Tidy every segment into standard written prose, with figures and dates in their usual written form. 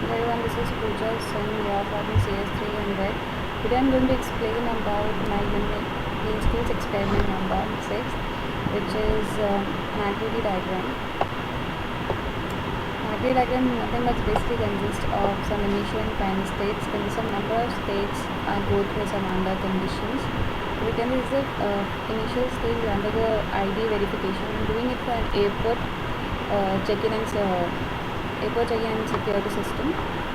Hello everyone, this is Pooja, son here for the CS300. Today I'm going to explain about my main skills experiment number 6, which is an activity diagram. Activity diagram nothing but basically consists of some initial and final states, consists of number of states and go through some under conditions. We can use the initial stage under the ID verification. I'm doing it for an airport check-in and security system.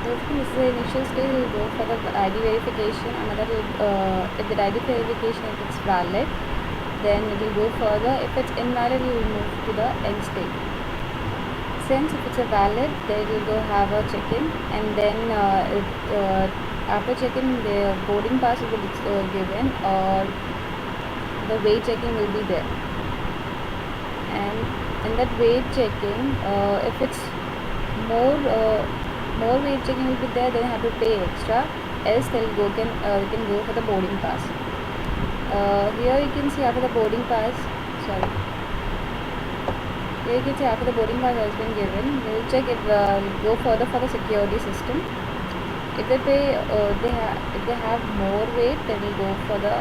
Basically, this is the initial stage. We'll go for the ID verification. Another will, if the ID verification if it's valid, then it will go further. If it's invalid, we will move to the end state. Since if it's a valid, they will go have a check-in, and then after check-in, the boarding pass will be given, or the weight checking will be there. And in that weight checking, if it's more weight checking will be there, then have to pay extra, else they can go for the boarding pass. Here you can see after the boarding pass, here you can see after the boarding pass has been given, they will check if go further for the security system. If they pay, if they have more weight, they will go for the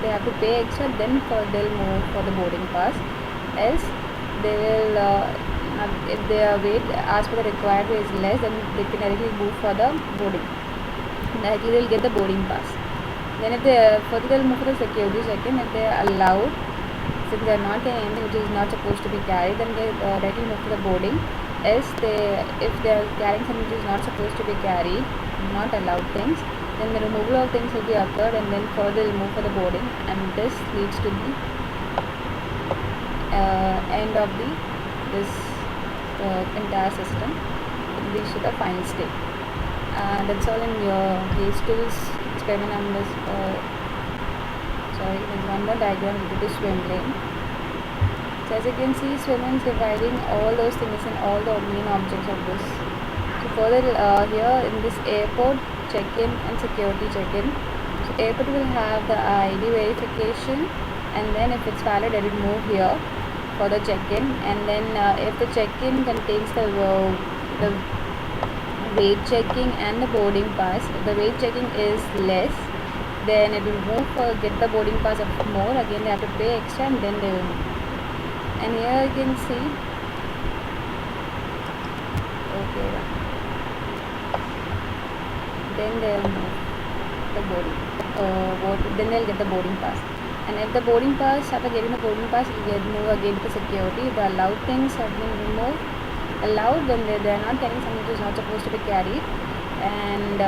they have to pay extra, then they'll move for the boarding pass. Else they will if their weight as per the required weight is less, then they can directly move for the boarding. Directly they'll get the boarding pass. Then if they further they'll move for the security check-in. If they are allowed, since they are not carrying anything which is not supposed to be carried, then they directly move to the boarding. Else if they are carrying something which is not supposed to be carried, not allowed things, then the removal of things will be occurred, and then further they'll move for the boarding, and this leads to the end of this entire system. It leads to the final state. That's all in your casetools experiment numbers. There's one more diagram related to swim lane. So as you can see, swim lane is dividing all those things and all the main objects of this. So further here in this airport check-in and security check-in. So airport will have the ID verification, and then if it's valid, it will move here for the check-in. And then if the check-in contains the weight checking and the boarding pass, if the weight checking is less, then it will move for get the boarding pass of more. Again they have to pay extra, and then they will move. And here you can see, okay, then they will move the boarding. Then they'll get the boarding pass. And if the boarding pass, after getting the boarding pass, you get move again to the security. The allowed things have been removed. Allowed when they are not carrying something which is not supposed to be carried, and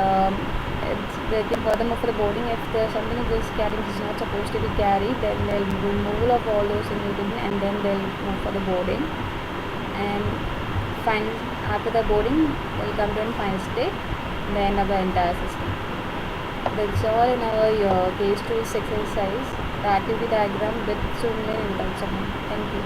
they can further move for the boarding. If there's something which is carrying which is not supposed to be carried, then they'll removal of all those things, and then they'll move for the boarding. And after the boarding, they'll come to a final state, the end of the entire system. That's all in our case tools exercise, the activity diagram with swim lane and Thank you.